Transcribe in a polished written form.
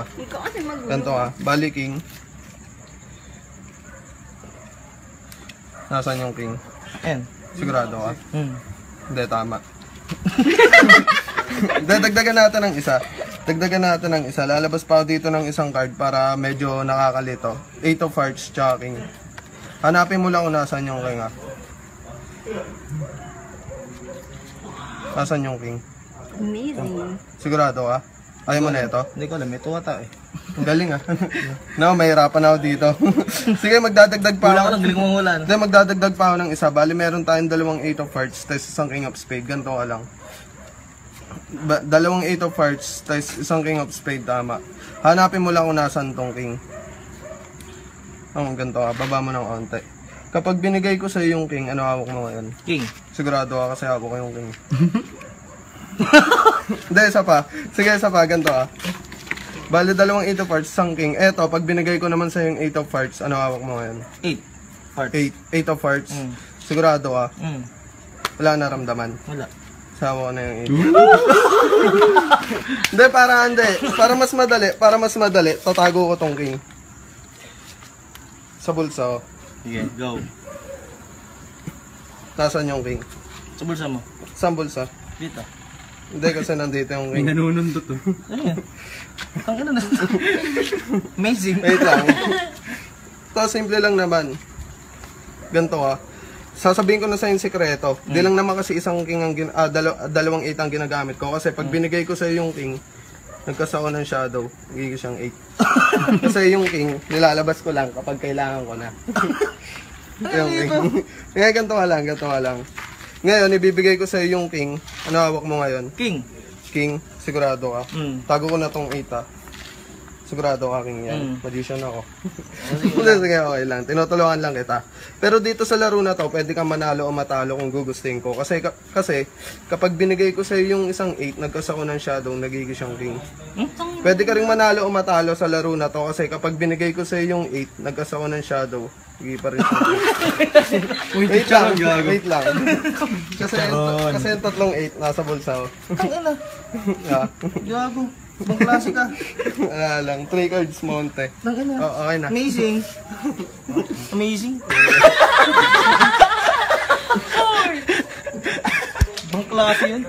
Ikaw kasi mag-ulo. Ganto ka. Bali king. Nasaan yung king? Ayan. Sigurado ka? Hindi, tama. Dagdagan natin ng isa. Dagdagan natin ng isa. Lalabas pa ako dito ng isang card para medyo nakakalito. 8 of hearts, tsaka king. Hanapin mo lang kung nasaan yung king, ha. Nasaan yung king? Amazing. Sigurado ka? Ayaw mo na ito? Hindi ko alam, may tuwata eh. Ang galing, ha. No, mahirapan ako dito. Sige, magdadagdag pa Wala ako. ko lang, galing ko mangulan. Hindi, magdadagdag pa ako ng isa. Bali, meron tayong dalawang 8 of hearts, tapos isang king of spade. Ganito ka lang. Dalawang 8 of hearts, tapos isang king of spade, tama. Hanapin mo lang kung nasaan tong king. Ganito ka. Baba mo ng konti. Kapag binigay ko sa yung king, ano hawak mo ngayon? King. Sigurado ka kasi hawak ko yung king. Hindi, isa pa. Sige, isa pa. Ganito ka. Bali, dalawang 8 of hearts, isang king. Eto, pag binigay ko naman sa yung 8 of hearts, ano hawak mo ngayon? 8. Heart. 8 of hearts. Sigurado ka. Wala naramdaman. Wala. Sawa ko na yung 8. Hindi, para mas madali, tatago ko tong king. Sa bulsa, oh. Sige, go. Nasaan yung king? Sa bulsa mo. Saan bulsa? Dito. Hindi, kasi nandito yung king. May nanunundot to. Ayan. Ang ina na. Amazing. Wait lang. Ito, simple lang naman. Ganito ah. Sasabihin ko na sa yung sikreto. Di lang naman kasi isang king ang dalawang 8 ang ginagamit ko. Kasi pag binigay ko sa yung king, nagkasako ng shadow, nagiging siyang 8. Kasi yung king, nilalabas ko lang kapag kailangan ko na. Yung king. Ngayon, ganito ka lang. Ngayon, ibibigay ko sa yung king. Ano hawak mo ngayon? King. King, sigurado ka. Tago ko na tong 8 ah. Sigurado ka king yan. Magician ako. Hindi, sige, okay lang. Tinutulungan lang kita. Pero dito sa laro na to, pwede kang manalo o matalo kung gugustuhin ko. Kasi kapag binigay ko sa yung isang 8, nagkasako ng shadow, nagiging siyang king. Pwede ka rin manalo o matalo sa laro na to. Kasi kapag binigay ko sa yung 8, nagkasako ng shadow, nagiging pa rin siyang king. Wait lang. Kasi yung tatlong 8, nasa bulsa ko. Ang ina. Gago. Ibang klase ka. Wala lang, 3 cards monte. Ang ina. Oh, okay na. Amazing. Amazing. Ibang klase yan.